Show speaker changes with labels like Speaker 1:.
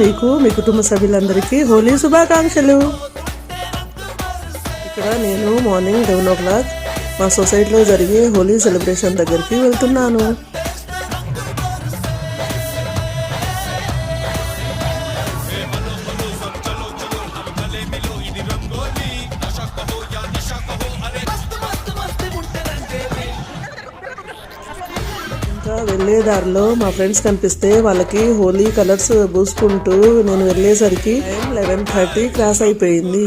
Speaker 1: మీకు మీ కుటుంబ సభ్యులందరికీ హోలీ శుభాకాంక్షలు. ఇక్కడ నేను మార్నింగ్ 11 o'clock మా సొసైటీలో జరిగే హోలీ సెలబ్రేషన్ దగ్గరికి వెళ్తున్నాను. ఇంకా వెళ్ళే దారిలో మా ఫ్రెండ్స్ కనిపిస్తే వాళ్ళకి హోలీ కలర్స్ పూసుకుంటూ నేను వెళ్ళేసరికి 11:30 క్రాస్ అయిపోయింది.